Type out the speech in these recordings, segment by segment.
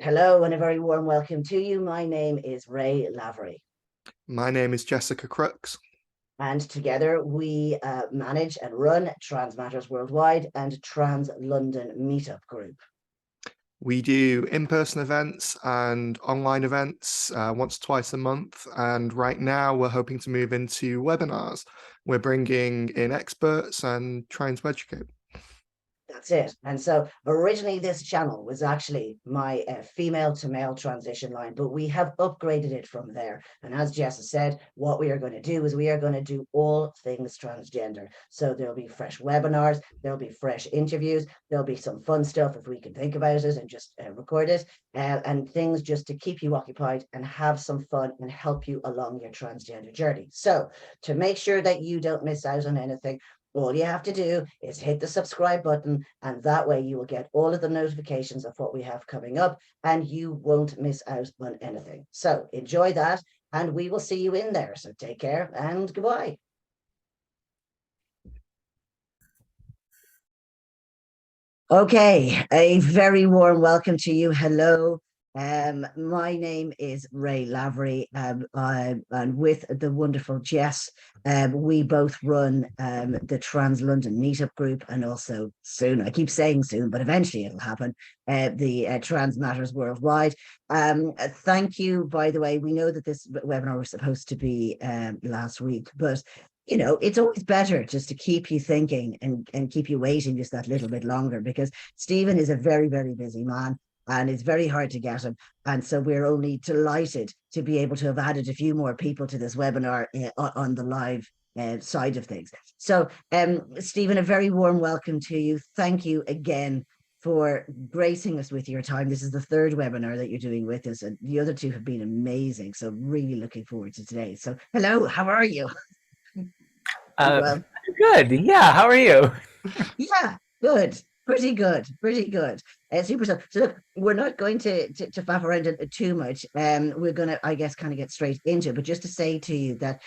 Hello and a very warm welcome to you. My name is Ray Lavery. My name is Jessica Crooks. And together we manage and run Trans Matters Worldwide and Trans London Meetup Group. We do in-person events and online events once or twice a month. And right now we're hoping to move into webinars. We're bringing in experts and trying to educate. That's it. And so originally this channel was actually my female to male transition line, but we have upgraded it from there. And as Jess has said, what we are going to do is we are going to do all things transgender. So there'll be fresh webinars, there'll be fresh interviews, there'll be some fun stuff if we can think about it and just record it, and things just to keep you occupied and have some fun and help you along your transgender journey. So to make sure that you don't miss out on anything, all you have to do is hit the subscribe button, and that way you will get all of the notifications of what we have coming up and you won't miss out on anything. So enjoy that, and we will see you in there. So take care and goodbye. Okay, a very warm welcome to you. Hello. My name is Ray Lavery, and with the wonderful Jess, we both run the Trans London Meetup Group, and also soon, I keep saying soon, but eventually it'll happen, the Trans Matters Worldwide. Thank you, by the way. We know that this webinar was supposed to be last week, but it's always better just to keep you thinking and keep you waiting just that little bit longer, because Stephen is a very, very busy man and it's very hard to get him. And so we're only delighted to be able to have added a few more people to this webinar on the live side of things. So, Stephen, a very warm welcome to you. Thank you again for gracing us with your time. This is the third webinar that you're doing with us, and the other two have been amazing. So really looking forward to today. So hello, how are you? Well, good. Yeah. How are you? Yeah, good. Pretty good. Pretty good. Super stuff. So look, we're not going to faff around it too much. We're going to, I guess, kind of get straight into it. But just to say to you that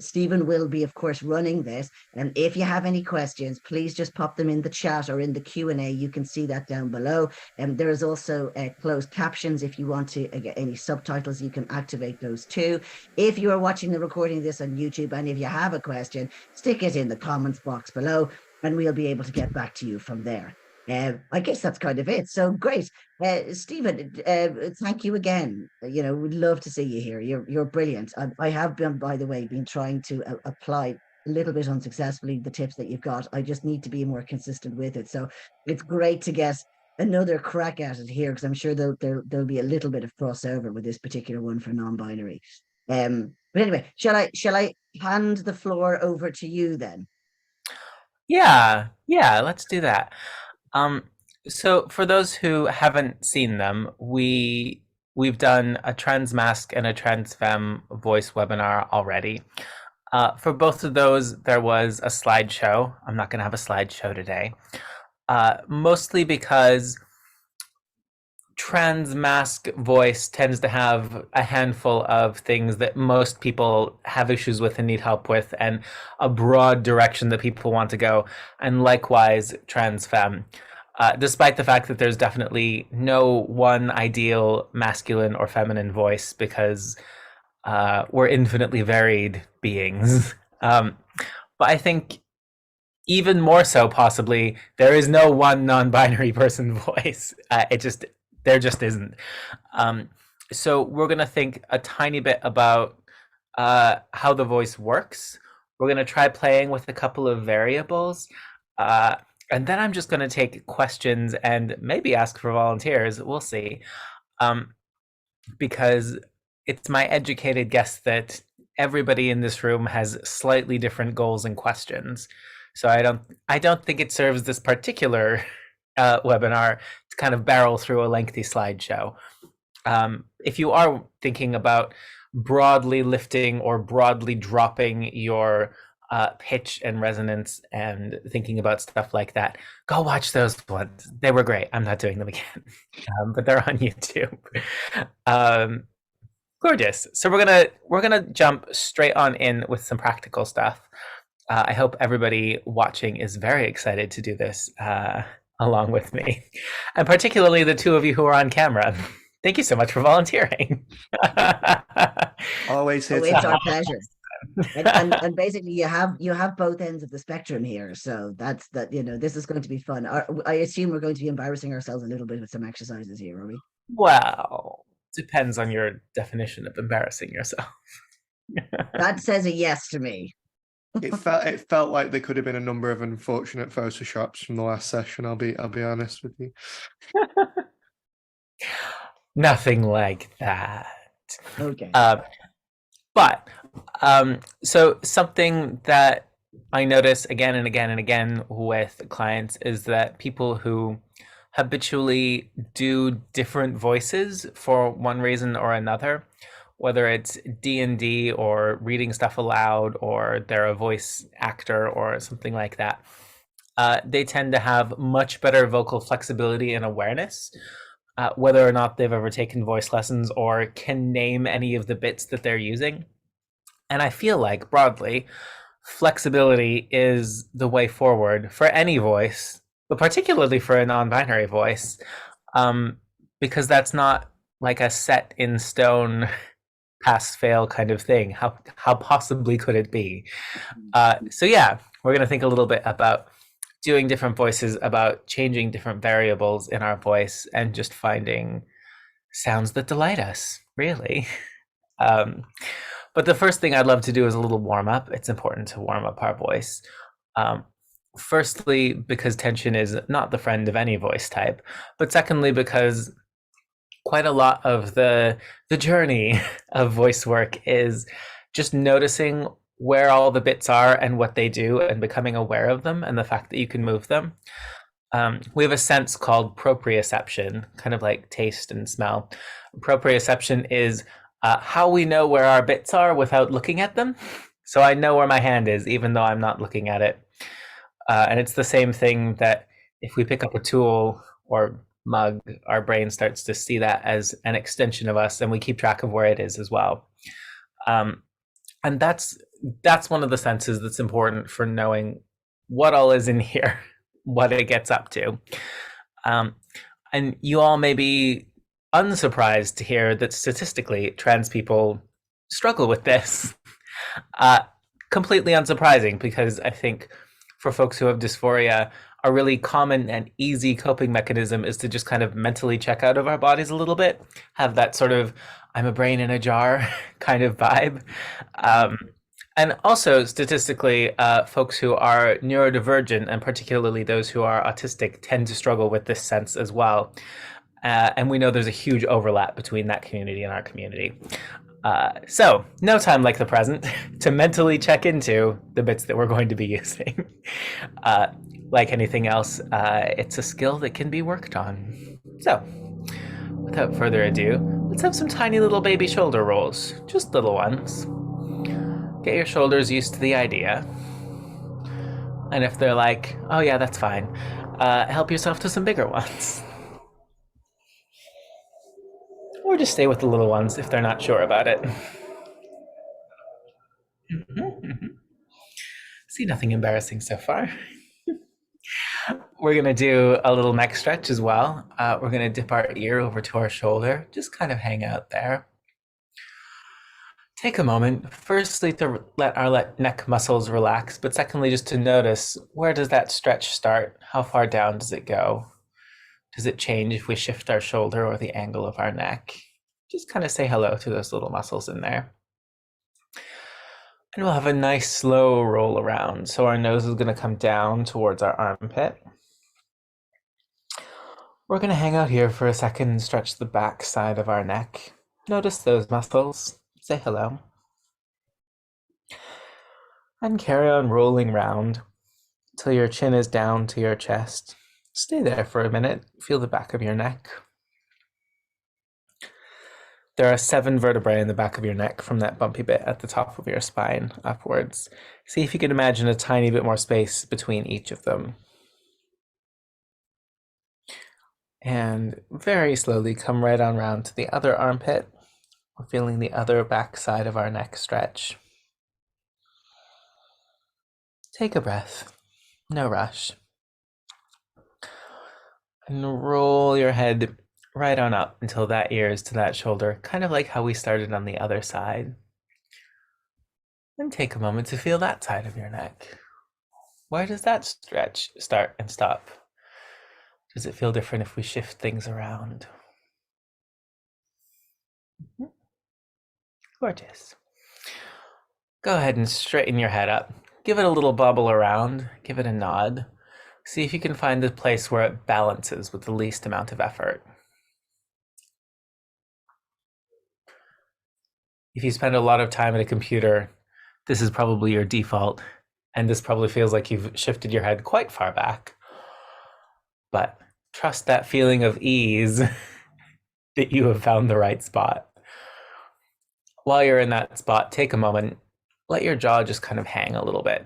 Stephen will be, of course, running this. And if you have any questions, please just pop them in the chat or in the Q&A. You can see that down below. And there is also closed captions. If you want to get any subtitles, you can activate those too. If you are watching the recording of this on YouTube, and if you have a question, stick it in the comments box below, and we'll be able to get back to you from there. I guess that's kind of it. So great. Stephen, thank you again. We'd love to see you here. You're brilliant. I have been, by the way, been trying to apply a little bit unsuccessfully the tips that you've got. I just need to be more consistent with it. So it's great to get another crack at it here, because I'm sure there'll be a little bit of crossover with this particular one for non-binary. But anyway, shall I hand the floor over to you then? Yeah. Let's do that. So for those who haven't seen them, we've done a trans masc and a trans femme voice webinar already. For both of those, there was a slideshow. I'm not going to have a slideshow today, mostly because trans masc voice tends to have a handful of things that most people have issues with and need help with, and a broad direction that people want to go. And likewise, trans femme. Despite the fact that there's definitely no one ideal masculine or feminine voice, because we're infinitely varied beings. But I think even more so, possibly, there is no one non-binary person voice. There just isn't. So we're going to think a tiny bit about how the voice works. We're going to try playing with a couple of variables. And then I'm just going to take questions and maybe ask for volunteers. We'll see. Because it's my educated guess that everybody in this room has slightly different goals and questions. So I don't think it serves this particular webinar to kind of barrel through a lengthy slideshow. If you are thinking about broadly lifting or broadly dropping your pitch and resonance and thinking about stuff like that, go watch those ones. They were great. I'm not doing them again, but they're on YouTube. Gorgeous. So we're gonna jump straight on in with some practical stuff. I hope everybody watching is very excited to do this. along with me, and particularly the two of you who are on camera. Thank you so much for volunteering. Always here Oh, to it's our help. pleasure. And basically you have both ends of the spectrum here, so that's that. This is going to be fun. I assume we're going to be embarrassing ourselves a little bit with some exercises here, are we? Well, depends on your definition of embarrassing yourself. That says a yes to me. It felt like there could have been a number of unfortunate photoshops from the last session. I'll be honest with you. Nothing like that. Okay. But so something that I notice again and again and again with clients is that people who habitually do different voices for one reason or another, whether it's D&D or reading stuff aloud or they're a voice actor or something like that, they tend to have much better vocal flexibility and awareness, whether or not they've ever taken voice lessons or can name any of the bits that they're using. And I feel like broadly, flexibility is the way forward for any voice, but particularly for a non-binary voice, because that's not like a set in stone pass fail kind of thing. How possibly could it be? So yeah, we're going to think a little bit about doing different voices, about changing different variables in our voice, and just finding sounds that delight us, really. But the first thing I'd love to do is a little warm up. It's important to warm up our voice. Firstly, because tension is not the friend of any voice type, but secondly, because quite a lot of the journey of voice work is just noticing where all the bits are and what they do and becoming aware of them and the fact that you can move them. We have a sense called proprioception, kind of like taste and smell. Proprioception is how we know where our bits are without looking at them. So I know where my hand is, even though I'm not looking at it. And it's the same thing that if we pick up a tool or mug, our brain starts to see that as an extension of us, and we keep track of where it is as well. And that's one of the senses that's important for knowing what all is in here, what it gets up to. And you all may be unsurprised to hear that statistically trans people struggle with this. Completely unsurprising, because I think for folks who have dysphoria, a really common and easy coping mechanism is to just kind of mentally check out of our bodies a little bit, have that sort of I'm a brain in a jar kind of vibe. And also statistically, folks who are neurodivergent, and particularly those who are autistic, tend to struggle with this sense as well. And we know there's a huge overlap between that community and our community. So no time like the present to mentally check into the bits that we're going to be using. Like anything else, it's a skill that can be worked on. So without further ado, let's have some tiny little baby shoulder rolls, just little ones. Get your shoulders used to the idea. And if they're like, oh yeah, that's fine, help yourself to some bigger ones. Or just stay with the little ones if they're not sure about it. See, nothing embarrassing so far. We're going to do a little neck stretch as well. We're going to dip our ear over to our shoulder, just kind of hang out there. Take a moment, firstly, to let our neck muscles relax, but secondly, just to notice, where does that stretch start? How far down does it go? Does it change if we shift our shoulder or the angle of our neck? Just kind of say hello to those little muscles in there. And we'll have a nice slow roll around. So our nose is going to come down towards our armpit. We're going to hang out here for a second and stretch the back side of our neck. Notice those muscles. Say hello. And carry on rolling round till your chin is down to your chest. Stay there for a minute. Feel the back of your neck. There are 7 vertebrae in the back of your neck from that bumpy bit at the top of your spine upwards. See if you can imagine a tiny bit more space between each of them. And very slowly come right on round to the other armpit. We're feeling the other back side of our neck stretch. Take a breath. No rush. And roll your head right on up until that ear is to that shoulder, kind of like how we started on the other side. And take a moment to feel that side of your neck. Where does that stretch start and stop? Does it feel different if we shift things around? Gorgeous. Go ahead and straighten your head up. Give it a little bubble around. Give it a nod. See if you can find the place where it balances with the least amount of effort. If you spend a lot of time at a computer, this is probably your default, and this probably feels like you've shifted your head quite far back. But trust that feeling of ease that you have found the right spot. While you're in that spot, take a moment, let your jaw just kind of hang a little bit.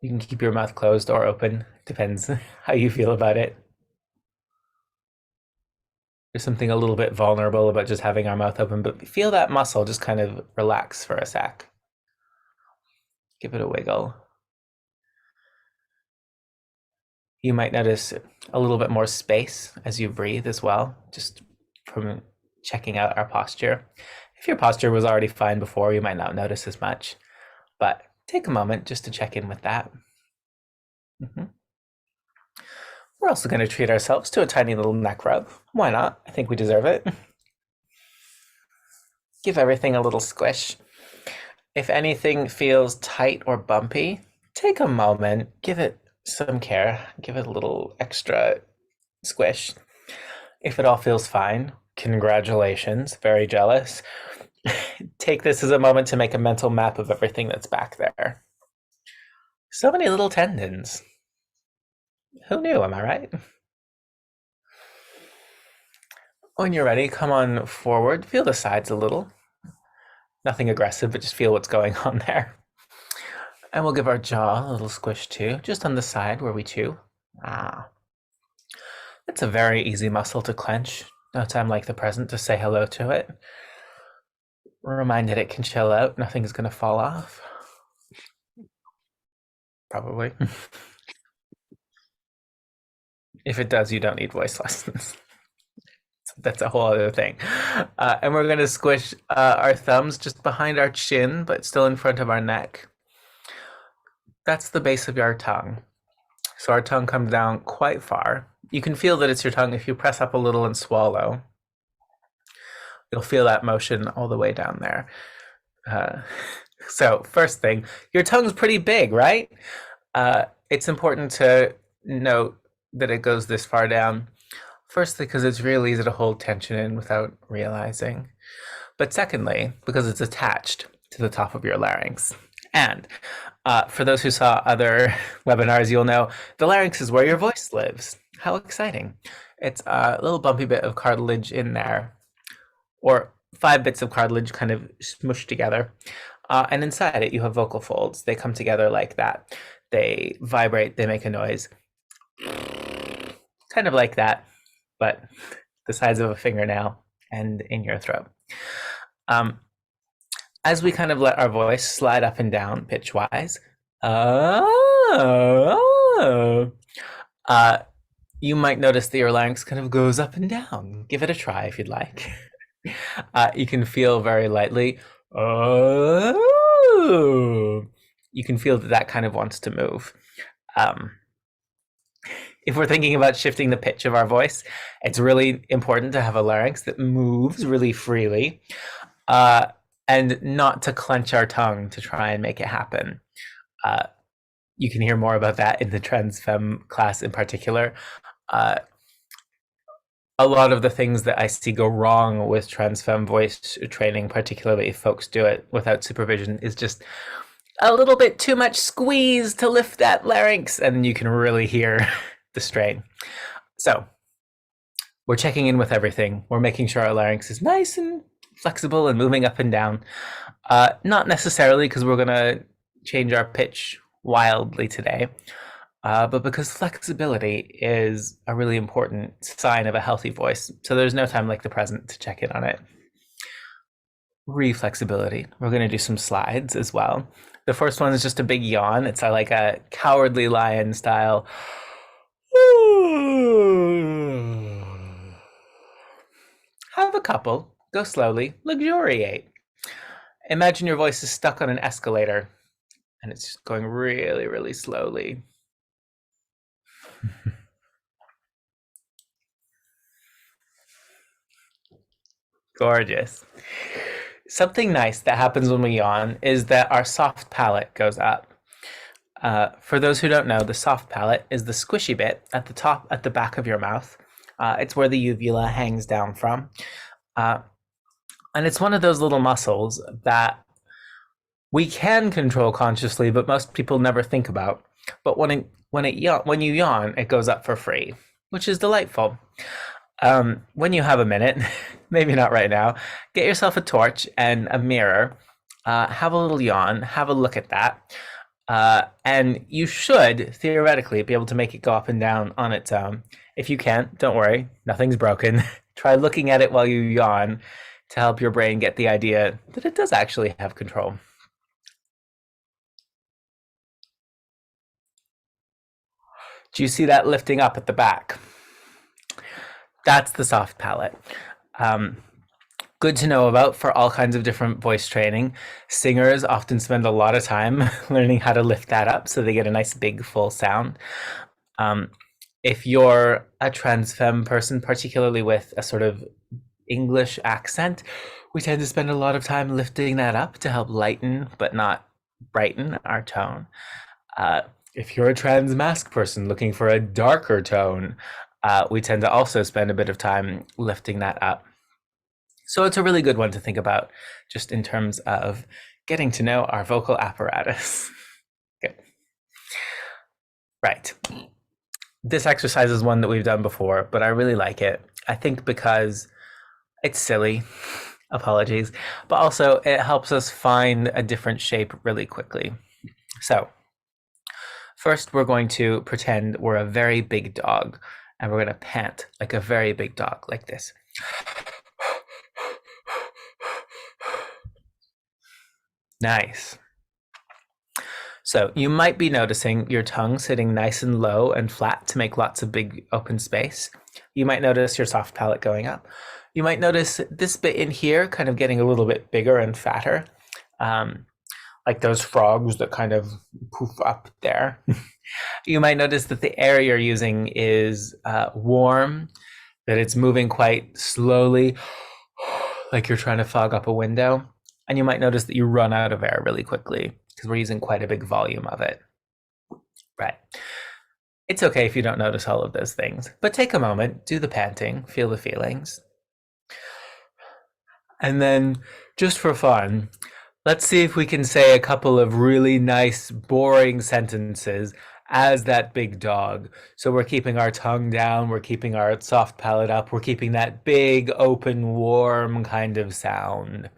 You can keep your mouth closed or open, depends how you feel about it. There's something a little bit vulnerable about just having our mouth open, but feel that muscle just kind of relax for a sec. Give it a wiggle. You might notice a little bit more space as you breathe as well, just from checking out our posture. If your posture was already fine before, you might not notice as much, but take a moment just to check in with that. We're also going to treat ourselves to a tiny little neck rub. Why not? I think we deserve it. Give everything a little squish. If anything feels tight or bumpy, take a moment, give it some care, give it a little extra squish. If it all feels fine, congratulations, very jealous. Take this as a moment to make a mental map of everything that's back there. So many little tendons. Who knew, am I right? When you're ready, come on forward, feel the sides a little. Nothing aggressive, but just feel what's going on there. And we'll give our jaw a little squish too, just on the side where we chew. It's a very easy muscle to clench. No time like the present to say hello to it. We're reminded it can chill out, nothing's gonna fall off. Probably. If it does, you don't need voice lessons. That's a whole other thing. And we're going to squish our thumbs just behind our chin, but still in front of our neck. That's the base of our tongue. So our tongue comes down quite far. You can feel that it's your tongue if you press up a little and swallow. You'll feel that motion all the way down there. So first thing, your tongue's pretty big, right? It's important to note that it goes this far down. Firstly, because it's real easy to hold tension in without realizing. But secondly, because it's attached to the top of your larynx. And for those who saw other webinars, you'll know the larynx is where your voice lives. How exciting. It's a little bumpy bit of cartilage in there, or 5 bits of cartilage kind of smushed together. And inside it, you have vocal folds. They come together like that. They vibrate, they make a noise. Kind of like that, but the size of a fingernail and in your throat. As we kind of let our voice slide up and down pitch-wise, you might notice that your larynx kind of goes up and down. Give it a try if you'd like. You can feel very lightly, you can feel that that kind of wants to move. If we're thinking about shifting the pitch of our voice, it's really important to have a larynx that moves really freely, and not to clench our tongue to try and make it happen. You can hear more about that in the Trans Femme class in particular. A lot of the things that I see go wrong with Trans Femme voice training, particularly if folks do it without supervision, is just a little bit too much squeeze to lift that larynx, and you can really hear the strain. So we're checking in with everything. We're making sure our larynx is nice and flexible and moving up and down. Not necessarily because we're going to change our pitch wildly today, but because flexibility is a really important sign of a healthy voice. So there's no time like the present to check in on it. Reflexibility. We're going to do some slides as well. The first one is just a big yawn. It's like a cowardly lion style. Have a couple. Go slowly. Luxuriate. Imagine your voice is stuck on an escalator and it's just going really, really slowly. Gorgeous. Something nice that happens when we yawn is that our soft palate goes up. For those who don't know, the soft palate is the squishy bit at the top, at the back of your mouth. It's where the uvula hangs down from. And it's one of those little muscles that we can control consciously, but most people never think about. But when you yawn, it goes up for free, which is delightful. When you have a minute, maybe not right now, get yourself a torch and a mirror. Have a little yawn. Have a look at that. And you should theoretically be able to make it go up and down on its own. If you can't, don't worry, nothing's broken. Try looking at it while you yawn to help your brain get the idea that it does actually have control. Do you see that lifting up at the back? That's the soft palate. Good to know about for all kinds of different voice training. Singers often spend a lot of time learning how to lift that up so they get a nice big full sound. If you're a trans femme person, particularly with a sort of English accent, we tend to spend a lot of time lifting that up to help lighten but not brighten our tone. If you're a trans masc person looking for a darker tone, we tend to also spend a bit of time lifting that up. So it's a really good one to think about just in terms of getting to know our vocal apparatus. Good. Right. This exercise is one that we've done before, but I really like it. I think because it's silly, apologies, but also it helps us find a different shape really quickly. So first, we're going to pretend we're a very big dog, and we're going to pant like a very big dog, like this. Nice. So you might be noticing your tongue sitting nice and low and flat to make lots of big open space. You might notice your soft palate going up. You might notice this bit in here kind of getting a little bit bigger and fatter, like those frogs that kind of poof up there. You might notice that the air you're using is warm, that it's moving quite slowly, like you're trying to fog up a window. And you might notice that you run out of air really quickly because we're using quite a big volume of it. Right. It's okay if you don't notice all of those things, but take a moment, do the panting, feel the feelings. And then just for fun, let's see if we can say a couple of really nice, boring sentences as that big dog. So we're keeping our tongue down, we're keeping our soft palate up, we're keeping that big, open, warm kind of sound.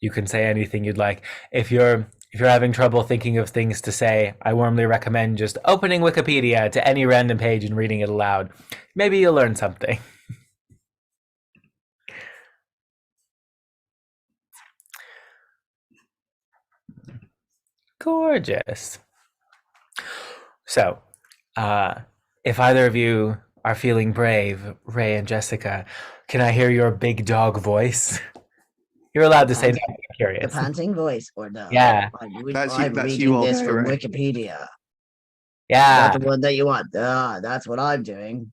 You can say anything you'd like. If you're having trouble thinking of things to say, I warmly recommend just opening Wikipedia to any random page and reading it aloud. Maybe you'll learn something. Gorgeous. So, if either of you are feeling brave, Ray and Jessica, can I hear your big dog voice? You're allowed to say no, I'm The curious. panting voice or the Yeah. I'm That's reading you all this day, from Ray. Wikipedia. Yeah. That's the one that you want. That's what I'm doing.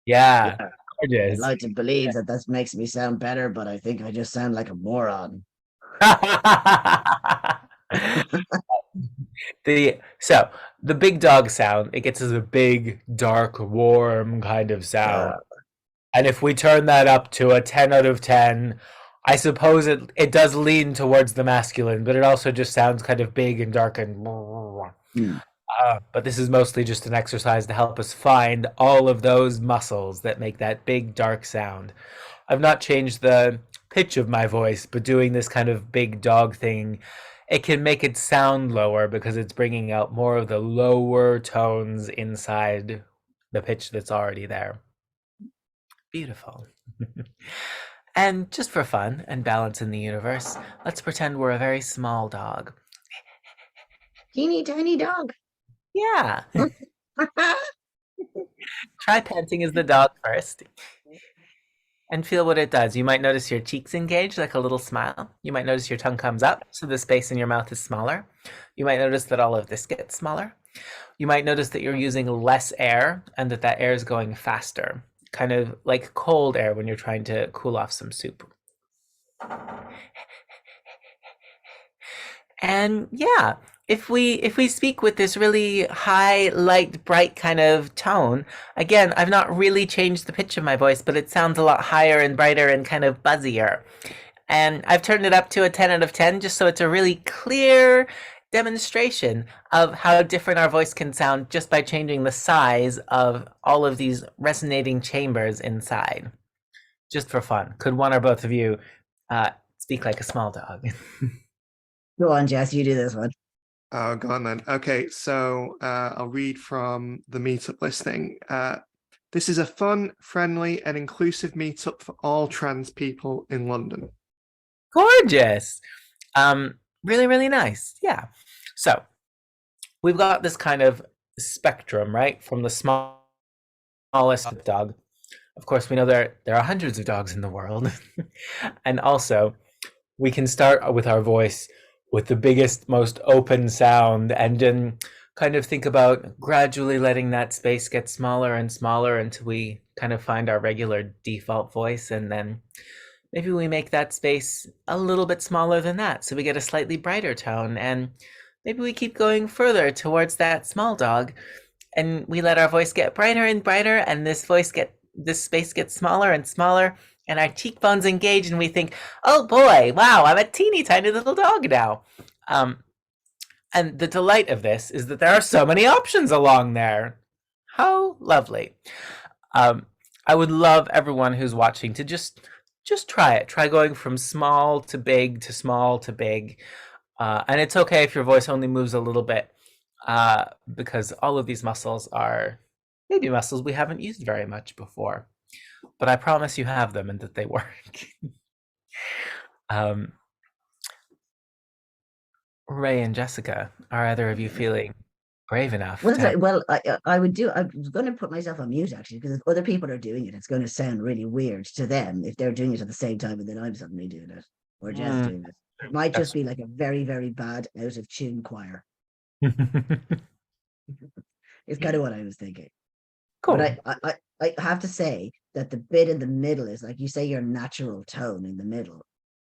Yeah. I'd Gorgeous. like to believe that this makes me sound better, but I think I just sound like a moron. So the big dog sound, it gets as a big, dark, warm kind of sound. And if we turn that up to a 10 out of 10, I suppose it does lean towards the masculine, but it also just sounds kind of big and dark and. But this is mostly just an exercise to help us find all of those muscles that make that big, dark sound. I've not changed the pitch of my voice, but doing this kind of big dog thing, it can make it sound lower because it's bringing out more of the lower tones inside the pitch that's already there. Beautiful. And just for fun and balance in the universe, let's pretend we're a very small dog. Teeny tiny dog. Yeah. Try panting as the dog first and feel what it does. You might notice your cheeks engage like a little smile. You might notice your tongue comes up, so the space in your mouth is smaller. You might notice that all of this gets smaller. You might notice that you're using less air and that that air is going faster, kind of like cold air when you're trying to cool off some soup. And yeah, if we speak with this really high, light, bright kind of tone, again, I've not really changed the pitch of my voice, but it sounds a lot higher and brighter and kind of buzzier. And I've turned it up to a 10 out of 10 just so it's a really clear demonstration of how different our voice can sound just by changing the size of all of these resonating chambers inside. Just for fun. Could one or both of you speak like a small dog? Go on, Jess, you do this one. Oh, go on then. Okay, so I'll read from the meetup listing. This is a fun, friendly, and inclusive meetup for all trans people in London. Gorgeous. Really, really nice. Yeah. So we've got this kind of spectrum, right? From the smallest dog. Of course, we know there are hundreds of dogs in the world. And also, we can start with our voice with the biggest, most open sound, and then kind of think about gradually letting that space get smaller and smaller until we kind of find our regular default voice. And then maybe we make that space a little bit smaller than that, so we get a slightly brighter tone. And maybe we keep going further towards that small dog, and we let our voice get brighter and brighter, and this space gets smaller and smaller, and our cheekbones engage, and we think, oh boy, wow, I'm a teeny tiny little dog now. And the delight of this is that there are so many options along there. How lovely. I would love everyone who's watching to just try it. Try going from small to big to small to big. And it's okay if your voice only moves a little bit, because all of these muscles are maybe muscles we haven't used very much before. But I promise you have them and that they work. Ray and Jessica, are either of you feeling brave enough? Well, I was going to put myself on mute actually, because if other people are doing it, it's going to sound really weird to them if they're doing it at the same time and then I'm suddenly doing it, or Jess doing it. It might just be like a very, very bad out of tune choir. It's kind of what I was thinking. Cool. But I have to say that the bit in the middle is, like you say, your natural tone in the middle.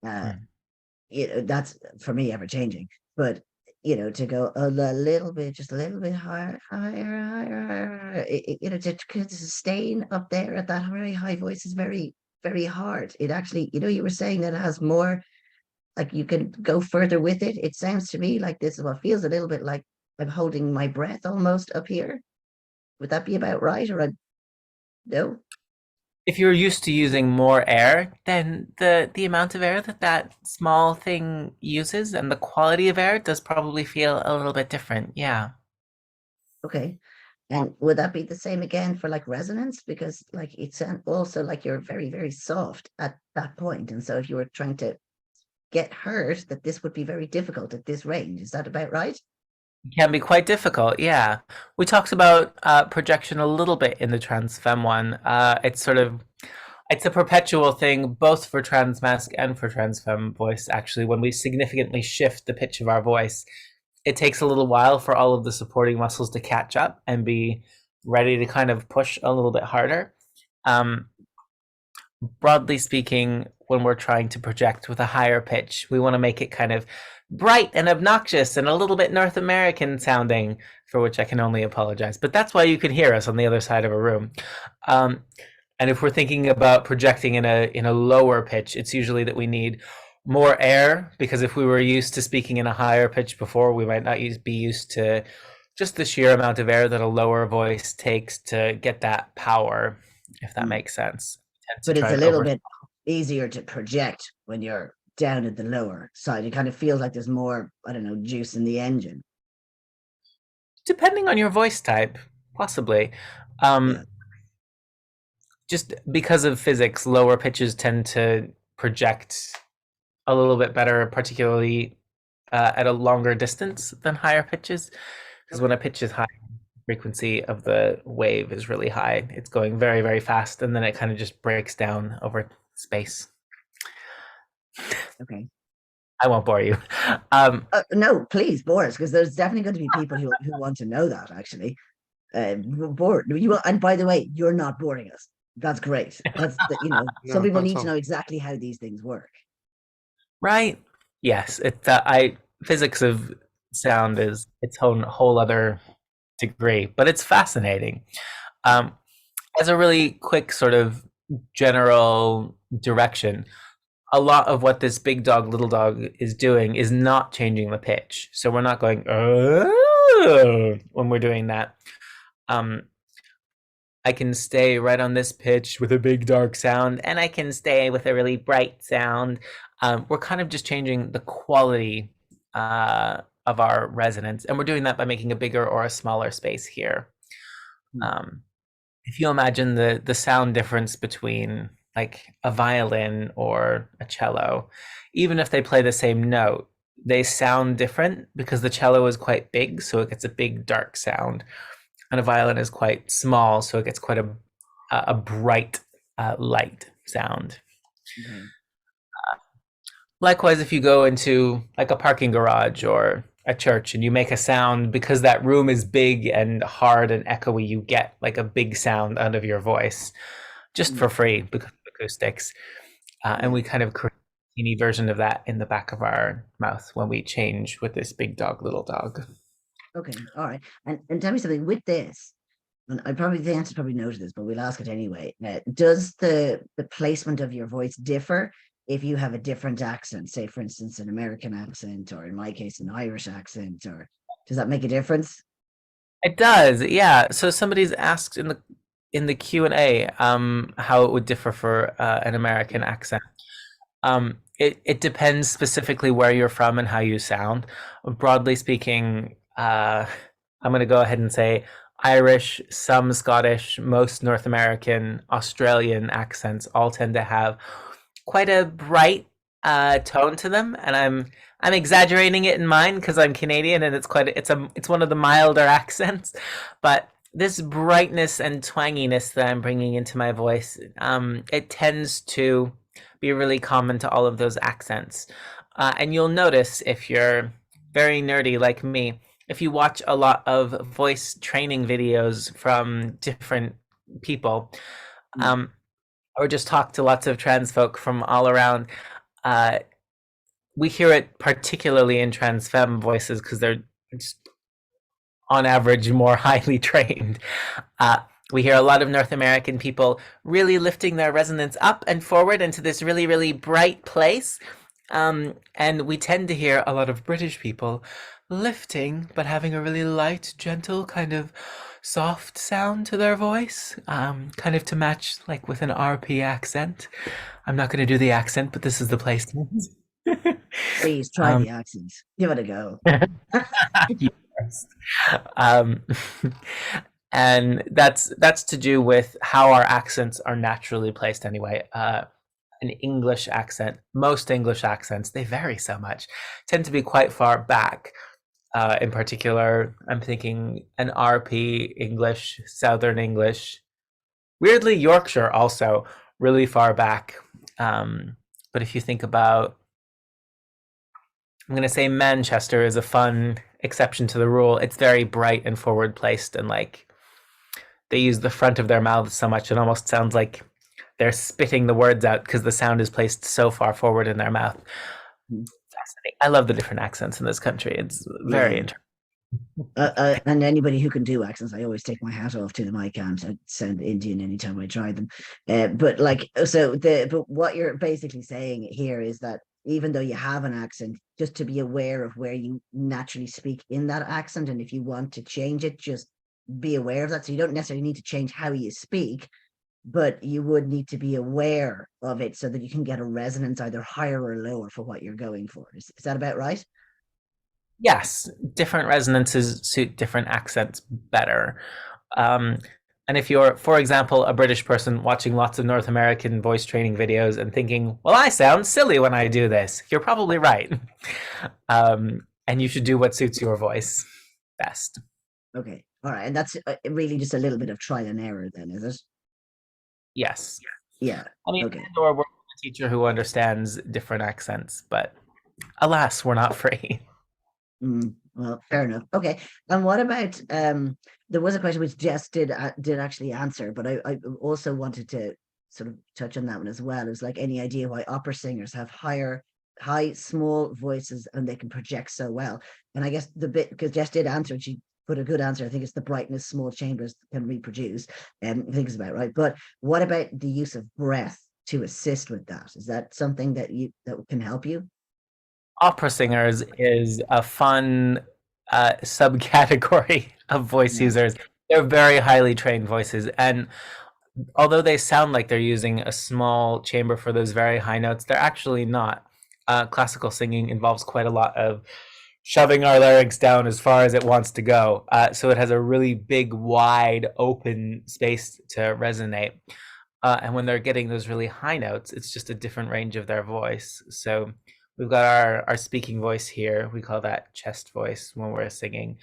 That's for me ever changing. But to go a little bit, just a little bit higher, to sustain up there at that very high voice is very, very hard. It actually, you were saying that it has more, like you can go further with it. It sounds to me like this is what feels a little bit like I'm holding my breath almost up here. Would that be about right? Or no? If you're used to using more air, then the amount of air that small thing uses and the quality of air does probably feel a little bit different. Yeah. Okay. And would that be the same again for like resonance? Because like it sounds also like you're very, very soft at that point. And so if you were trying to get heard, that this would be very difficult at this range. Is that about right? Can be quite difficult, yeah. We talked about projection a little bit in the trans femme one. It's a perpetual thing, both for trans masc and for trans femme voice. Actually, when we significantly shift the pitch of our voice, it takes a little while for all of the supporting muscles to catch up and be ready to kind of push a little bit harder. Broadly speaking, when we're trying to project with a higher pitch, we want to make it kind of bright and obnoxious and a little bit North American sounding, for which I can only apologize. But that's why you can hear us on the other side of a room. And if we're thinking about projecting in a lower pitch, it's usually that we need more air, because if we were used to speaking in a higher pitch before, we might not be used to just the sheer amount of air that a lower voice takes to get that power, if that makes sense. But it's a little bit easier to project when you're down at the lower side. It kind of feels like there's more, I don't know, juice in the engine. Depending on your voice type, possibly. Just because of physics, lower pitches tend to project a little bit better, particularly at a longer distance than higher pitches. Because when a pitch is high, frequency of the wave is really high. It's going very, very fast, and then it kind of just breaks down over space. Okay. I won't bore you. No, please, Boris, because there's definitely going to be people who want to know that, actually. Bored. You will, and by the way, you're not boring us. That's great. That's the, No, some people that's need to all. know exactly how these things work. Right. Yes. Physics of sound is its own whole other degree, but it's fascinating. As a really quick sort of general direction, a lot of what this big dog, little dog is doing is not changing the pitch. So we're not going "Oh," when we're doing that. I can stay right on this pitch with a big dark sound, and I can stay with a really bright sound. We're kind of just changing the quality of our resonance, and we're doing that by making a bigger or a smaller space here. If you imagine the sound difference between like a violin or a cello, even if they play the same note, they sound different because the cello is quite big, so it gets a big dark sound, and a violin is quite small, so it gets quite a bright light sound. Okay. Likewise, if you go into like a parking garage or a church and you make a sound, because that room is big and hard and echoey, you get like a big sound out of your voice just for free because of acoustics. And we kind of create a teeny version of that in the back of our mouth when we change with this big dog, little dog. Okay. All right. And tell me something with this. And the answer probably no to this, but we'll ask it anyway. Does the placement of your voice differ if you have a different accent, say, for instance, an American accent, or in my case, an Irish accent, or does that make a difference? It does, yeah. So somebody's asked in the Q&A how it would differ for an American accent. It depends specifically where you're from and how you sound. Broadly speaking, I'm going to go ahead and say Irish, some Scottish, most North American, Australian accents all tend to have quite a bright tone to them, and I'm exaggerating it in mine because I'm Canadian and it's one of the milder accents, but this brightness and twanginess that I'm bringing into my voice, it tends to be really common to all of those accents. And you'll notice if you're very nerdy like me, if you watch a lot of voice training videos from different people, or just talk to lots of trans folk from all around, we hear it particularly in trans femme voices because they're just on average more highly trained. We hear a lot of North American people really lifting their resonance up and forward into this really, really bright place. And we tend to hear a lot of British people lifting, but having a really light, gentle, kind of soft sound to their voice, kind of to match like with an RP accent. I'm not going to do the accent, but this is the placement. Please try the accent. Give it a go. And that's to do with how our accents are naturally placed anyway. An English accent, most English accents, they vary so much, tend to be quite far back. In particular, I'm thinking an RP English, Southern English, weirdly Yorkshire also really far back. But if you think about, I'm going to say Manchester is a fun exception to the rule. It's very bright and forward placed, and like they use the front of their mouths so much it almost sounds like they're spitting the words out because the sound is placed so far forward in their mouth. Fascinating. I love the different accents in this country. It's very interesting. And anybody who can do accents, I always take my hat off to them. I can't. I sound Indian anytime I try them. But what you're basically saying here is that even though you have an accent, just to be aware of where you naturally speak in that accent, and if you want to change it, just be aware of that. So you don't necessarily need to change how you speak, but you would need to be aware of it so that you can get a resonance either higher or lower for what you're going for. Is that about right? Yes, different resonances suit different accents better. And if you're, for example, a British person watching lots of North American voice training videos and thinking, well, I sound silly when I do this, you're probably right. And you should do what suits your voice best. Okay. All right, and that's really just a little bit of trial and error, then, is it? Yes. Yeah. I mean, Okay. or work with a teacher who understands different accents, but alas, we're not free. Well, fair enough. Okay. And what about there was a question which Jess did actually answer, but I also wanted to sort of touch on that one as well. It was like, any idea why opera singers have high, small voices and they can project so well? And I guess the bit, because Jess did answer and she put a good answer. I think it's the brightness small chambers can reproduce. And I think it's about right. But what about the use of breath to assist with that? Is that something that can help you? Opera singers is a fun subcategory of voice Yeah. users. They're very highly trained voices, and although they sound like they're using a small chamber for those very high notes, they're actually not. Classical singing involves quite a lot of shoving our larynx down as far as it wants to go. So it has a really big, wide, open space to resonate. And when they're getting those really high notes, it's just a different range of their voice. So we've got our speaking voice here. We call that chest voice when we're singing.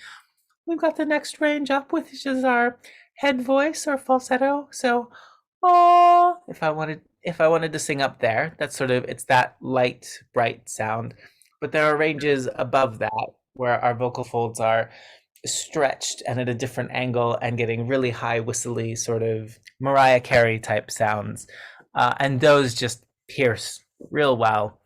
We've got the next range up, which is our head voice or falsetto. So, oh, if I wanted to sing up there, that's sort of, it's that light, bright sound. But there are ranges above that where our vocal folds are stretched and at a different angle and getting really high whistly sort of Mariah Carey type sounds. And those just pierce real well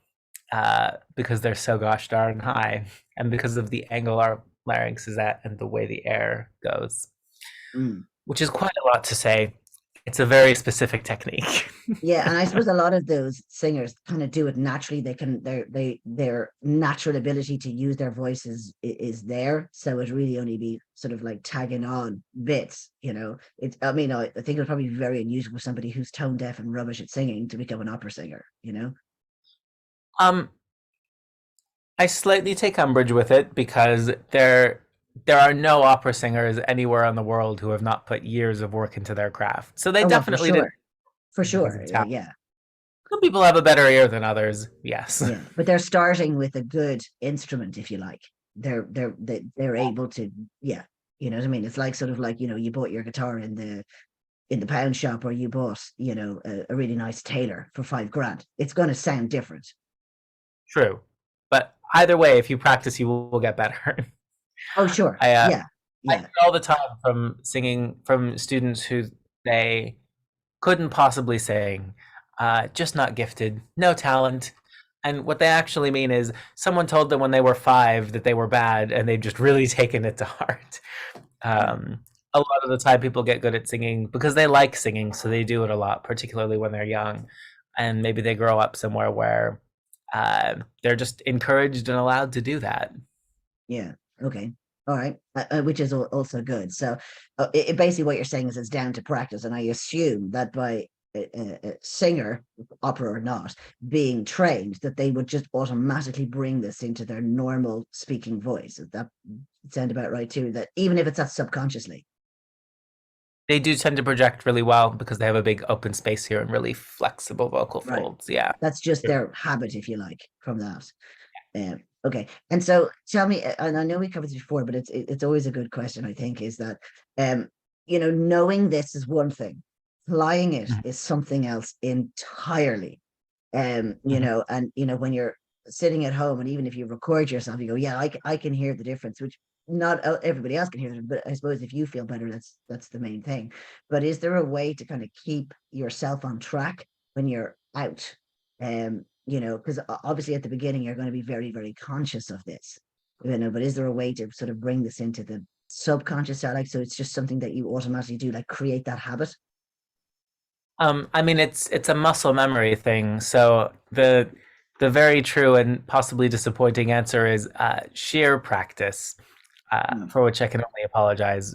because they're so gosh darn high and because of the angle our larynx is at and the way the air goes, which is quite a lot to say. It's a very specific technique. Yeah, and I suppose a lot of those singers kind of do it naturally. Their natural ability to use their voices is there, so it really only be sort of like tagging on bits. I mean, I think it would probably be very unusual for somebody who's tone deaf and rubbish at singing to become an opera singer. I slightly take umbrage with it because there are no opera singers anywhere in the world who have not put years of work into their craft. So they definitely did. For sure. Yeah. Some people have a better ear than others. Yes. Yeah, but they're starting with a good instrument, if you like. They're able to, yeah. You know what I mean? It's like sort of like, you bought your guitar in the pound shop, or you bought, a really nice Taylor for $5,000. It's going to sound different. True. But either way, if you practice, you will get better. Oh, sure. I hear all the time from students who they couldn't possibly sing, just not gifted, no talent. And what they actually mean is someone told them when they were 5 that they were bad, and they've just really taken it to heart. A lot of the time people get good at singing because they like singing, so they do it a lot, particularly when they're young. And maybe they grow up somewhere where they're just encouraged and allowed to do that. Yeah. Okay. All right. Which is also good. So basically what you're saying is it's down to practice. And I assume that by a singer, opera or not, being trained, that they would just automatically bring this into their normal speaking voice. Does that sound about right too? That even if it's not subconsciously. They do tend to project really well because they have a big open space here and really flexible vocal folds. Yeah. That's just their habit, if you like, from that. Okay. And so tell me, and I know we covered this before, but it's always a good question, I think, is that, knowing this is one thing, flying it is something else entirely. And when you're sitting at home and even if you record yourself, you go, yeah, I can hear the difference, which not everybody else can hear, but I suppose if you feel better, that's the main thing. But is there a way to kind of keep yourself on track when you're out? Because obviously at the beginning you're going to be very, very conscious of this, but is there a way to sort of bring this into the subconscious side, so it's just something that you automatically do, like create that habit? I mean, it's a muscle memory thing. So the very true and possibly disappointing answer is sheer practice, for which I can only apologize.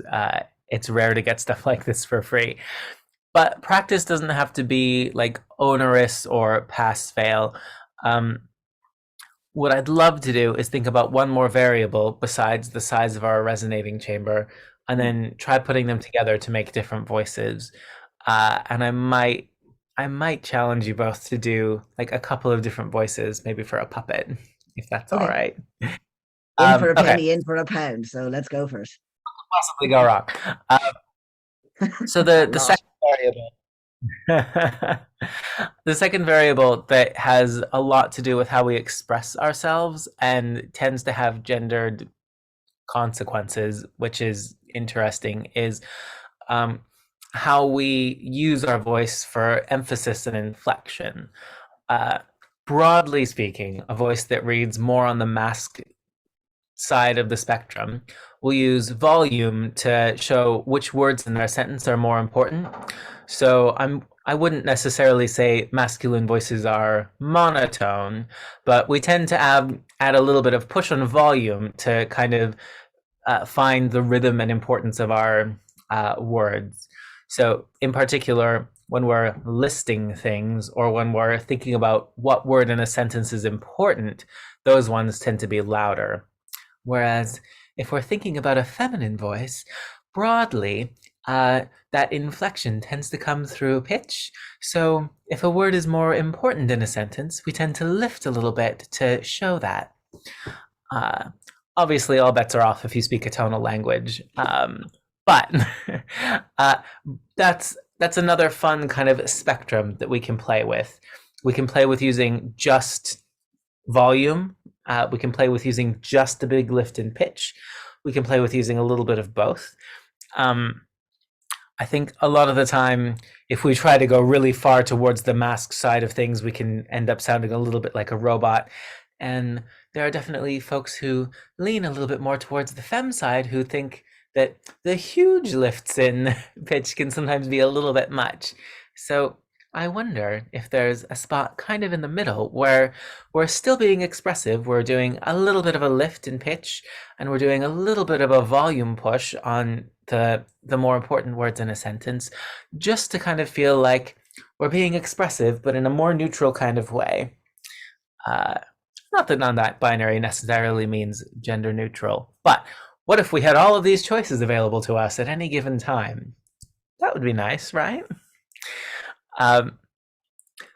It's rare to get stuff like this for free. But practice doesn't have to be like onerous or pass fail. What I'd love to do is think about one more variable besides the size of our resonating chamber, and then try putting them together to make different voices. And I might challenge you both to do like a couple of different voices, maybe for a puppet, if that's all right. In for a penny, in for a pound. So let's go for it. possibly go wrong? So A the lot. second variable, the second variable that has a lot to do with how we express ourselves and tends to have gendered consequences, which is interesting, is um, how we use our voice for emphasis and inflection. Uh, Broadly speaking, a voice that reads more on the mask side of the spectrum will use volume to show which words in their sentence are more important. So I wouldn't necessarily say masculine voices are monotone, but we tend to add a little bit of push on volume to kind of find the rhythm and importance of our words. So, in particular, when we're listing things or when we're thinking about what word in a sentence is important, those ones tend to be louder. Whereas if we're thinking about a feminine voice, broadly, that inflection tends to come through pitch. So if a word is more important in a sentence, we tend to lift a little bit to show that. Uh, Obviously, all bets are off if you speak a tonal language, but uh, that's another fun kind of spectrum that we can play with. We can play with using just volume. We can play with using just a big lift in pitch. We can play with using a little bit of both. I think a lot of the time, if we try to go really far towards the mask side of things, we can end up sounding a little bit like a robot. And there are definitely folks who lean a little bit more towards the femme side who think that the huge lifts in pitch can sometimes be a little bit much. So I wonder if there's a spot kind of in the middle where we're still being expressive, we're doing a little bit of a lift in pitch, and we're doing a little bit of a volume push on the more important words in a sentence, just to kind of feel like we're being expressive, but in a more neutral kind of way. Not that non-binary necessarily means gender neutral, but what if we had all of these choices available to us at any given time? That would be nice, right?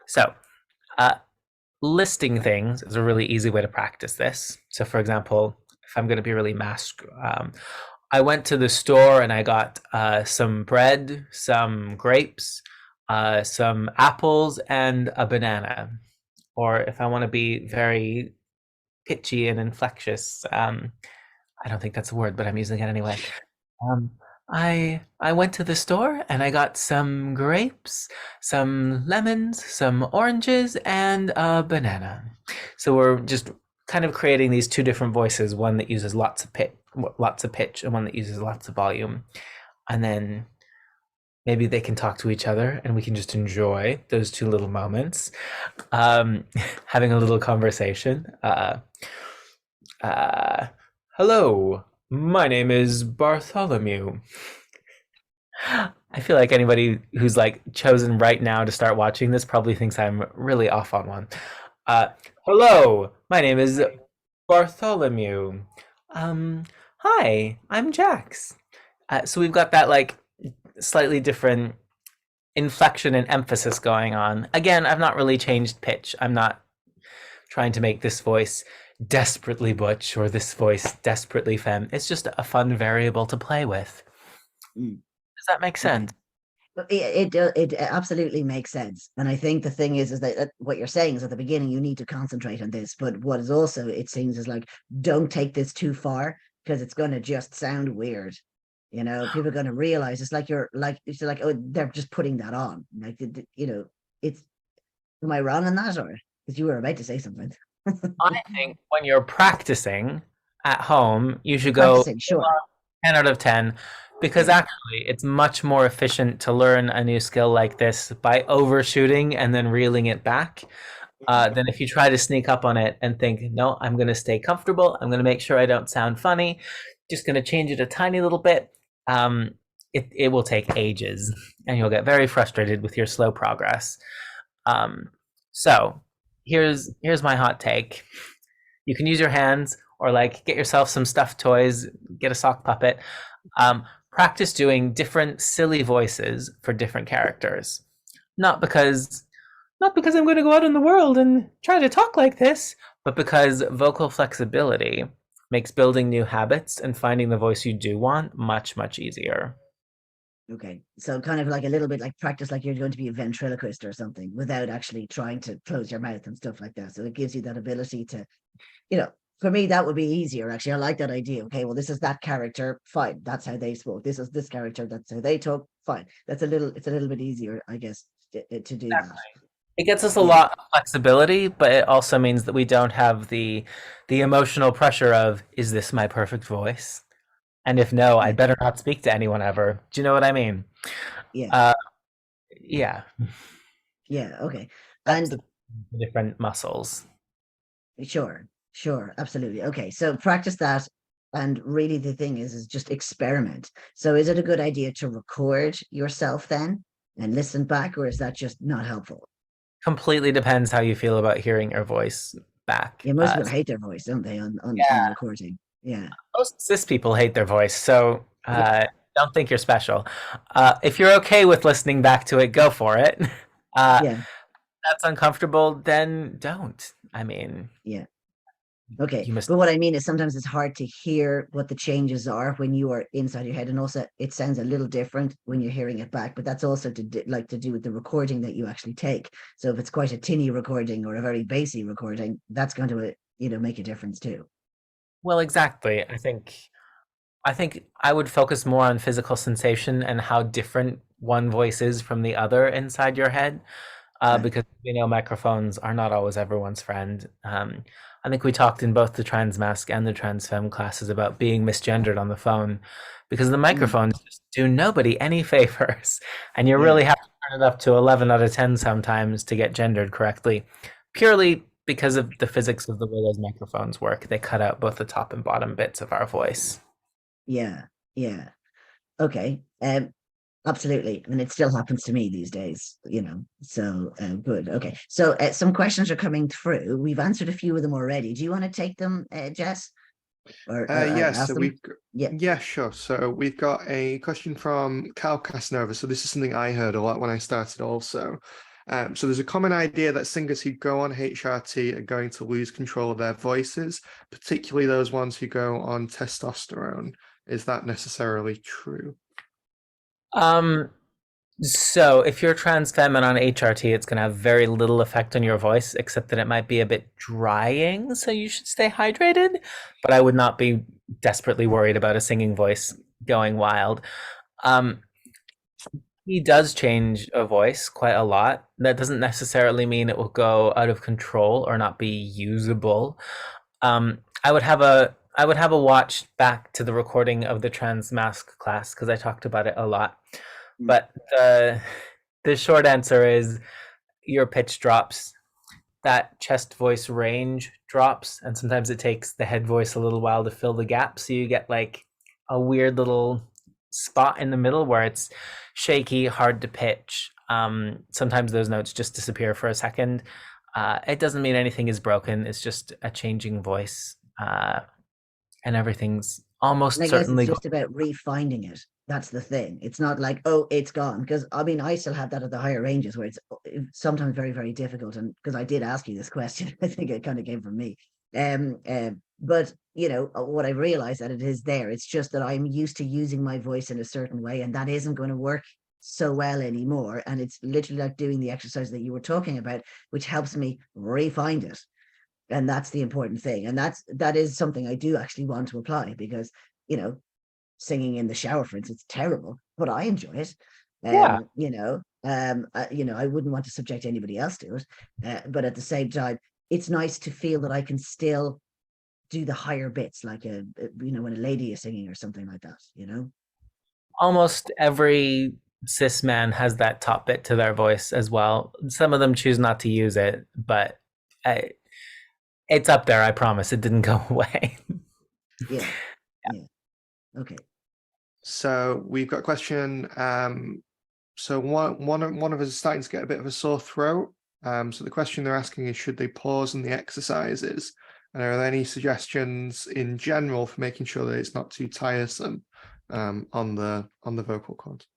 So listing things is a really easy way to practice this. So for example, if I'm going to be really mask, I went to the store and I got some bread, some grapes, some apples, and a banana. Or if I want to be very pitchy and inflectious, I don't think that's a word, but I'm using it anyway. I went to the store and I got some grapes, some lemons, some oranges, and a banana. So we're just kind of creating these two different voices, one that uses lots of pitch, and one that uses lots of volume. And then maybe they can talk to each other and we can just enjoy those two little moments, having a little conversation. Hello, my name is Bartholomew. I feel like anybody who's like chosen right now to start watching this probably thinks I'm really off on one. Hello, my name is Bartholomew. Hi, I'm Jax. So we've got that like slightly different inflection and emphasis going on. Again, I've not really changed pitch. I'm not trying to make this voice desperately butch or this voice desperately femme. It's just a fun variable to play with. Does that make sense? It absolutely makes sense. And I think the thing is that what you're saying is at the beginning, you need to concentrate on this. But what is also, it seems, is like, don't take this too far because it's going to just sound weird. You know, people are going to realize it's like it's like, oh, they're just putting that on. Like, you know, it's, am I wrong on that? Or because you were about to say something. I think when you're practicing at home, you should go Practicing, sure. 10 out of 10 because actually it's much more efficient to learn a new skill like this by overshooting and then reeling it back than if you try to sneak up on it and think, no, I'm going to stay comfortable. I'm going to make sure I don't sound funny. Just going to change it a tiny little bit. It will take ages and you'll get very frustrated with your slow progress. So here's my hot take. You can use your hands or like get yourself some stuffed toys, get a sock puppet. Practice doing different silly voices for different characters. Not because I'm going to go out in the world and try to talk like this, but because vocal flexibility makes building new habits and finding the voice you do want much, much easier. Okay. So kind of like a little bit like practice like you're going to be a ventriloquist or something without actually trying to close your mouth and stuff like that. So it gives you that ability to, you know, for me, that would be easier. Actually, I like that idea. Okay, well, this is that character. Fine. That's how they spoke. This is this character. That's how they talk. Fine. It's a little bit easier, I guess, to do that. It gets us a Yeah. lot of flexibility, but it also means that we don't have the emotional pressure of, is this my perfect voice? And if no, I Yeah. better not speak to anyone ever. Do you know what I mean? Yeah. Uh, yeah, Yeah. Okay. that's And the different muscles. sure, sure, absolutely. Okay. So practice that. And really the thing is just experiment. So is it a good idea to record yourself then and listen back, or is that just not helpful? Completely depends how you feel about hearing your voice back. Yeah, most people hate their voice, don't they, on Yeah, recording? Yeah. most cis people hate their voice, so Yeah. don't think you're special. If you're okay with listening back to it, go for it. Yeah. That's uncomfortable, then don't. I mean, Yeah. Okay. you must. But what I mean is sometimes it's hard to hear what the changes are when you are inside your head. And also it sounds a little different when you're hearing it back, but that's also to do with the recording that you actually take. So if it's quite a tinny recording or a very bassy recording, that's going to, make a difference too. Well, exactly. I think I would focus more on physical sensation and how different one voice is from the other inside your head, Right. because microphones are not always everyone's friend. I think we talked in both the trans mask and the trans femme classes about being misgendered on the phone, because the Mm, microphones just do nobody any favors, and you yeah. really have to turn it up to 11 out of 10 sometimes to get gendered correctly, purely because of the physics of the way those microphones work. They cut out both the top and bottom bits of our voice. Yeah. Yeah. Okay. Absolutely. And it still happens to me these days. So good. Okay. So some questions are coming through. We've answered a few of them already. Do you want to take them, Jess? Or Yes, ask so them? Yeah. yeah, sure. So we've got a question from Cal Casanova. So this is something I heard a lot when I started also. So there's a common idea that singers who go on HRT are going to lose control of their voices, particularly those ones who go on testosterone. Is that necessarily true? Um, so if you're trans femme and on HRT, it's going to have very little effect on your voice, except that it might be a bit drying. So you should stay hydrated, but I would not be desperately worried about a singing voice going wild. Um, he does change a voice quite a lot. That doesn't necessarily mean it will go out of control or not be usable. I would have a watch back to the recording of the trans mask class because I talked about it a lot. Mm, But the short answer is your pitch drops, that chest voice range drops, and sometimes it takes the head voice a little while to fill the gap. So you get like a weird little spot in the middle where it's shaky, hard to pitch. Sometimes those notes just disappear for a second. It doesn't mean anything is broken. It's just a changing voice, and everything's And almost I guess it's certainly. just about refinding it. That's the thing. It's not like, oh, it's gone. Because I mean, I still have that at the higher ranges where it's sometimes very, very difficult. And because I did ask you this question, I think it kind of came from me. But what I realized that it is there. It's just that I'm used to using my voice in a certain way, and that isn't going to work so well anymore. And it's literally like doing the exercise that you were talking about, which helps me refine it. And that's the important thing. And that is something I do actually want to apply because, you know, singing in the shower, for instance, it's terrible, but I enjoy it. Yeah, I wouldn't want to subject anybody else to it. But at the same time, it's nice to feel that I can still do the higher bits, like when a lady is singing or something like that. almost every cis man has that top bit to their voice as well. Some of them choose not to use it, but I, it's up there. I promise. It didn't go away. Yeah. Yeah. Okay. So we've got a question. So one of us is starting to get a bit of a sore throat. So the question they're asking is, should they pause on the exercises? And are there any suggestions in general for making sure that it's not too tiresome on the vocal cords?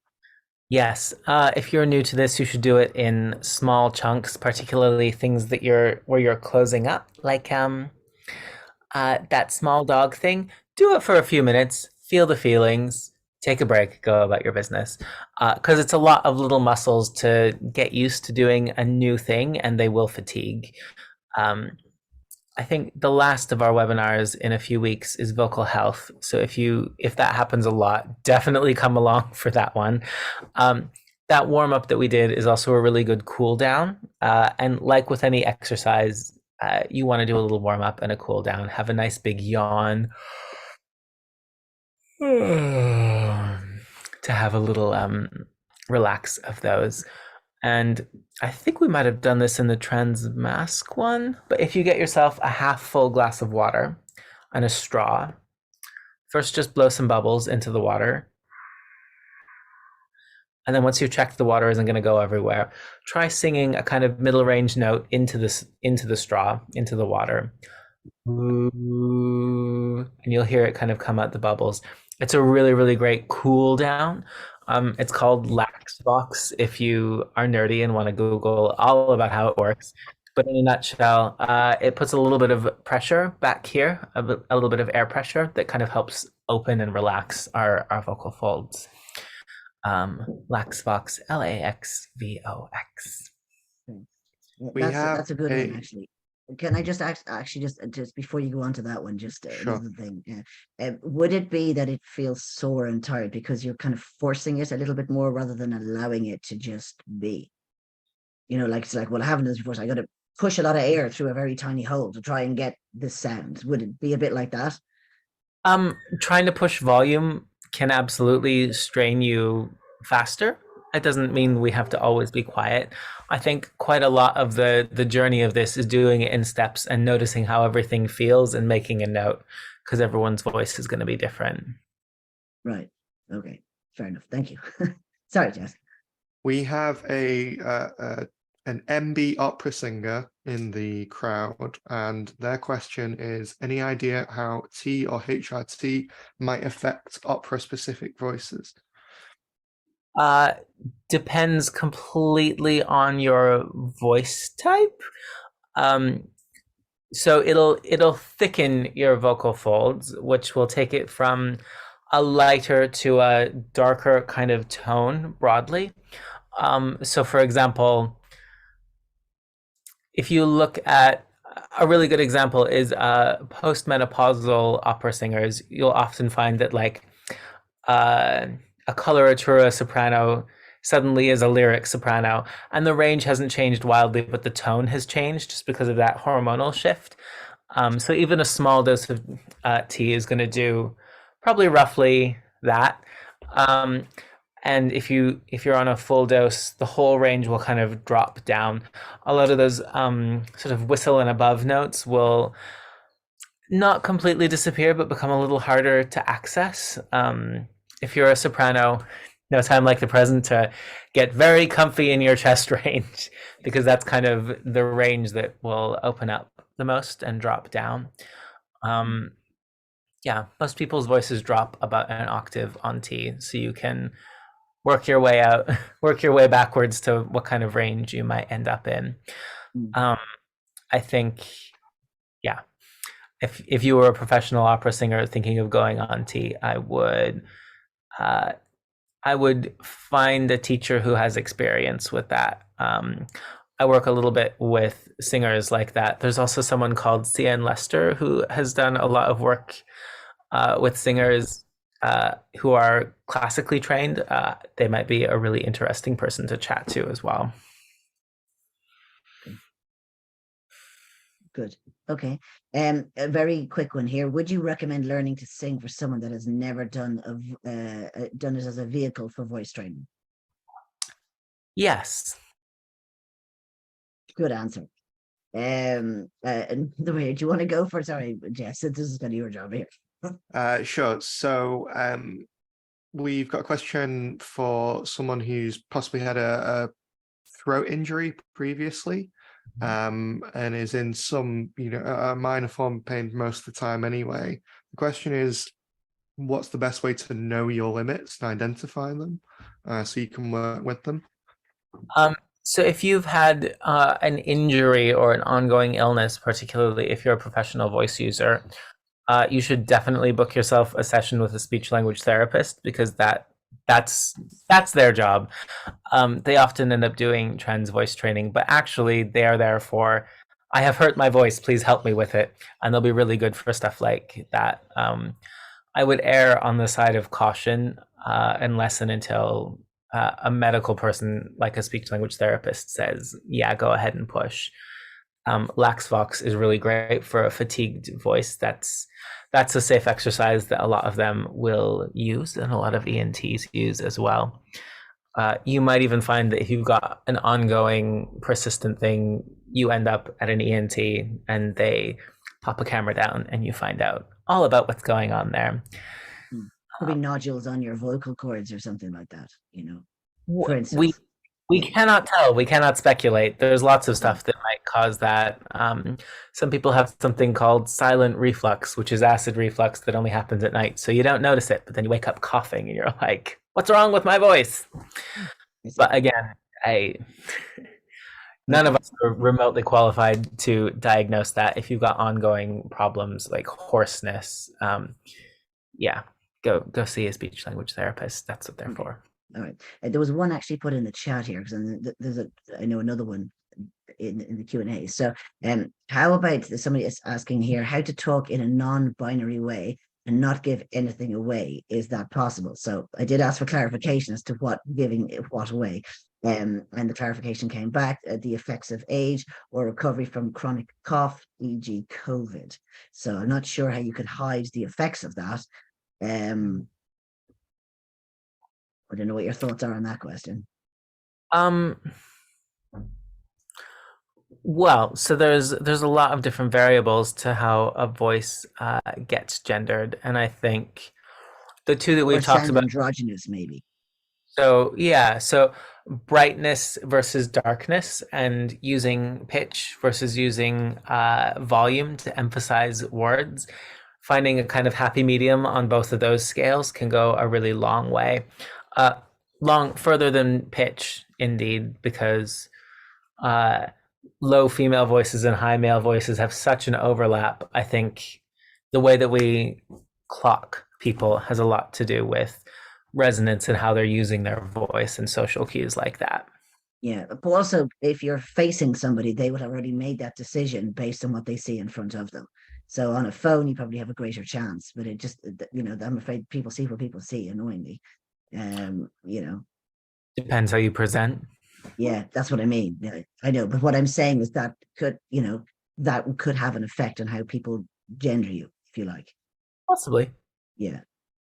Yes. If you're new to this, you should do it in small chunks, particularly things that you're closing up, like That small dog thing, do it for a few minutes, feel the feelings, take a break, go about your business. Because it's a lot of little muscles to get used to doing a new thing, and they will fatigue. Um, I think the last of our webinars in a few weeks is vocal health. So if that happens a lot, definitely come along for that one. That warm up that we did is also a really good cool down. And like with any exercise, you want to do a little warm up and a cool down. Have a nice big yawn to have a little relax of those. And I think we might have done this in the trans mask one, but if you get yourself a half full glass of water and a straw, first just blow some bubbles into the water. And then once you've checked the water isn't going to go everywhere, try singing a kind of middle range note into the straw, into the water. Ooh, and you'll hear it kind of come out the bubbles. It's a really, really great cool down. It's called Laxbox if you are nerdy and want to Google all about how it works. But in a nutshell, it puts a little bit of pressure back here, a little bit of air pressure that kind of helps open and relax our vocal folds. Laxvox, Laxvox. That's a good one, actually. Can I just actually just before you go on to that one, just Sure. another thing? Would it be that it feels sore and tired because you're kind of forcing it a little bit more rather than allowing it to just be? You know, like it's like, well, I haven't done this before, so I got to push a lot of air through a very tiny hole to try and get this sound. Would it be a bit like that? Trying to push volume can absolutely strain you faster. It doesn't mean we have to always be quiet. I think quite a lot of the journey of this is doing it in steps and noticing how everything feels and making a note, because everyone's voice is going to be different. Right. Okay. Fair enough. Thank you. Sorry, Jess. We have an enby opera singer in the crowd, and their question is: any idea how T or HRT might affect opera-specific voices? Depends completely on your voice type. So it'll thicken your vocal folds, which will take it from a lighter to a darker kind of tone broadly. So for example, if you look at a really good example is postmenopausal opera singers, you'll often find that like a coloratura soprano suddenly is a lyric soprano, and the range hasn't changed wildly, but the tone has changed just because of that hormonal shift. So even a small dose of tea is going to do probably roughly that. And if you're on a full dose, the whole range will kind of drop down. A lot of those sort of whistle and above notes will not completely disappear, but become a little harder to access. If you're a soprano, no time like the present to get very comfy in your chest range, because that's kind of the range that will open up the most and drop down. Yeah, most people's voices drop about an octave on T, so you can work your way out, work your way backwards to what kind of range you might end up in. I think, yeah, if you were a professional opera singer thinking of going on T, I would find a teacher who has experience with that. I work a little bit with singers like that. There's also someone called CN Lester who has done a lot of work with singers who are classically trained. They might be a really interesting person to chat to as well. Good. Okay. A very quick one here. Would you recommend learning to sing for someone that has never done done it as a vehicle for voice training? Yes. Good answer. And the way, do you want to go for? Sorry, Jess, this is kind of your job here. Sure. So we've got a question for someone who's possibly had a throat injury previously, and is in some, a minor form of pain most of the time anyway. The question is, what's the best way to know your limits and identify them so you can work with them? So if you've had an injury or an ongoing illness, particularly if you're a professional voice user, you should definitely book yourself a session with a speech language therapist, because that's their job. They often end up doing trans voice training, but actually they are there for, I have hurt my voice, please help me with it. And they'll be really good for stuff like that. I would err on the side of caution unless and until a medical person like a speech language therapist says, yeah, go ahead and push. LaxVox is really great for a fatigued voice. That's a safe exercise that a lot of them will use, and a lot of ENTs use as well. You might even find that if you've got an ongoing persistent thing, you end up at an ENT and they pop a camera down and you find out all about what's going on there. Could be nodules on your vocal cords or something like that, for instance. We cannot tell. We cannot speculate. There's lots of stuff that might cause that. Some people have something called silent reflux, which is acid reflux that only happens at night. So you don't notice it, but then you wake up coughing and you're like, what's wrong with my voice? But again, none of us are remotely qualified to diagnose that. If you've got ongoing problems like hoarseness, yeah, go see a speech language therapist. That's what they're for. All right. There was one actually put in the chat here, because I know another one in the Q&A. So how about somebody is asking here how to talk in a non-binary way and not give anything away? Is that possible? So I did ask for clarification as to what giving what away. And the clarification came back, the effects of age or recovery from chronic cough, e.g. COVID. So I'm not sure how you could hide the effects of that. I don't know what your thoughts are on that question. Well, so there's a lot of different variables to how a voice gets gendered, and I think the two that we've talked about, androgynous maybe. So yeah, so brightness versus darkness, and using pitch versus using volume to emphasize words. Finding a kind of happy medium on both of those scales can go a really long way. Further than pitch, indeed, because low female voices and high male voices have such an overlap. I think the way that we clock people has a lot to do with resonance and how they're using their voice and social cues like that. Yeah, but also if you're facing somebody, they would have already made that decision based on what they see in front of them. So on a phone, you probably have a greater chance, but it just, I'm afraid people see what people see, annoyingly. Depends how you present. Yeah, that's what I mean. Yeah, I know, but what I'm saying is that could have an effect on how people gender you, if you like. Possibly. Yeah.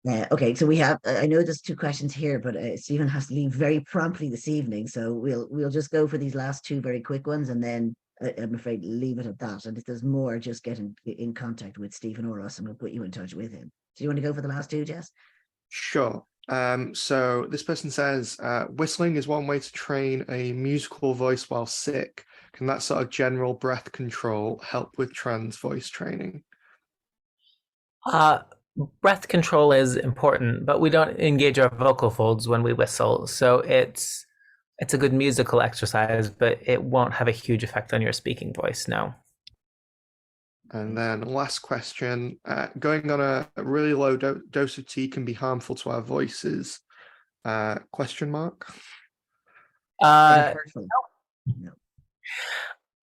Okay, so we have, I know there's two questions here, but Stephen has to leave very promptly this evening, so we'll just go for these last two very quick ones, and then I'm afraid leave it at that. And if there's more, just get in contact with Stephen or us, and we'll put you in touch with him. Do you want to go for the last two, Jess? Sure. So this person says, whistling is one way to train a musical voice while sick. Can that sort of general breath control help with trans voice training? Breath control is important, but we don't engage our vocal folds when we whistle. So it's a good musical exercise, but it won't have a huge effect on your speaking voice, no. And then last question, going on a really low dose of tea can be harmful to our voices? Question mark? No.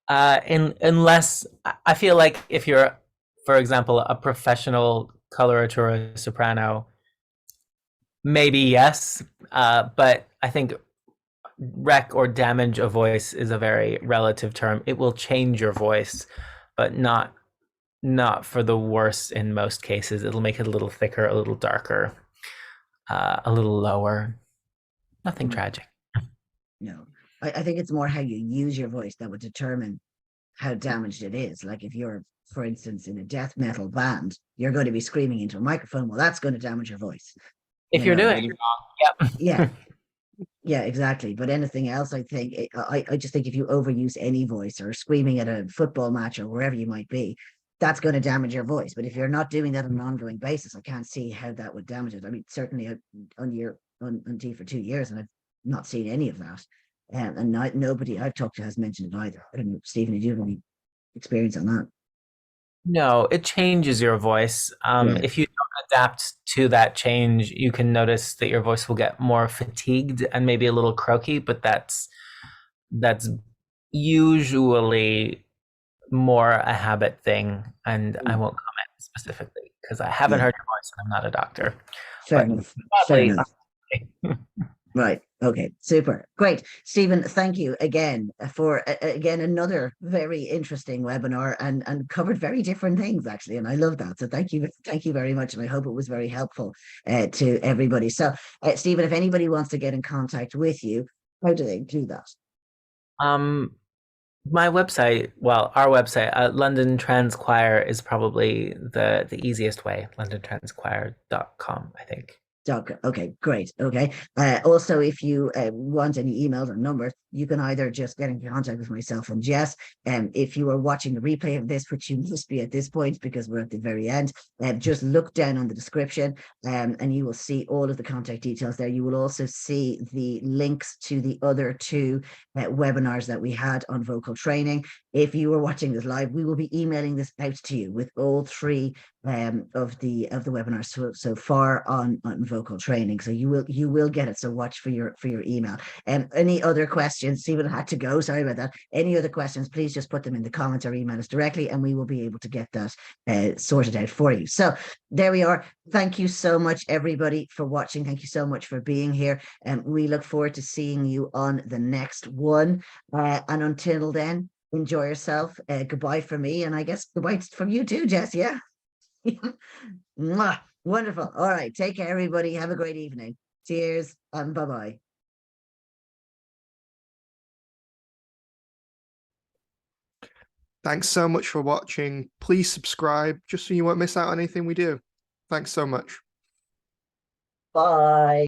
Unless, I feel like if you're, for example, a professional coloratura or a soprano, maybe yes, but I think wreck or damage a voice is a very relative term. It will change your voice, but not for the worse in most cases. It'll make it a little thicker, a little darker, a little lower. Nothing tragic. No, I think it's more how you use your voice that would determine how damaged it is. Like if you're, for instance, in a death metal band, you're going to be screaming into a microphone. Well, that's going to damage your voice. If you're doing it wrong, yep. Yeah. Yeah, exactly. But anything else, I think, I just think if you overuse any voice or screaming at a football match or wherever you might be, that's going to damage your voice. But if you're not doing that on an ongoing basis, I can't see how that would damage it. I mean, certainly on T for 2 years, and I've not seen any of that. and not, nobody I've talked to has mentioned it either. I don't know, Stephen, did you have any experience on that? No, it changes your voice. Yeah. If you don't adapt to that change, you can notice that your voice will get more fatigued and maybe a little croaky, but that's usually more a habit thing, and I won't comment specifically because I haven't Yeah. heard your voice and I'm not a doctor. Fair But enough. Fair broadly, enough. Right. Okay. Super. Great. Stephen, thank you again for again another very interesting webinar and covered very different things actually, and I love that. So thank you very much, and I hope it was very helpful to everybody. So, Stephen, if anybody wants to get in contact with you, how do they do that? my website, well, our website, London Trans Choir is probably the easiest way. LondonTransChoir.com, I think. Okay, great. Okay. Also, if you want any emails or numbers, you can either just get in contact with myself and Jess. If you are watching the replay of this, which you must be at this point because we're at the very end, just look down on the description and you will see all of the contact details there. You will also see the links to the other two webinars that we had on vocal training. If you were watching this live, we will be emailing this out to you with all three of the webinars so far on vocal training. So you will get it. So watch for your email. Any other questions? Stephen had to go. Sorry about that. Any other questions? Please just put them in the comments or email us directly, and we will be able to get that sorted out for you. So there we are. Thank you so much, everybody, for watching. Thank you so much for being here, and we look forward to seeing you on the next one. And until then, enjoy yourself. Goodbye from me, and I guess goodbye from you too, Jess. Yeah. Mwah. Wonderful. All right. Take care, everybody. Have a great evening. Cheers and bye-bye. Thanks so much for watching. Please subscribe just so you won't miss out on anything we do. Thanks so much. Bye.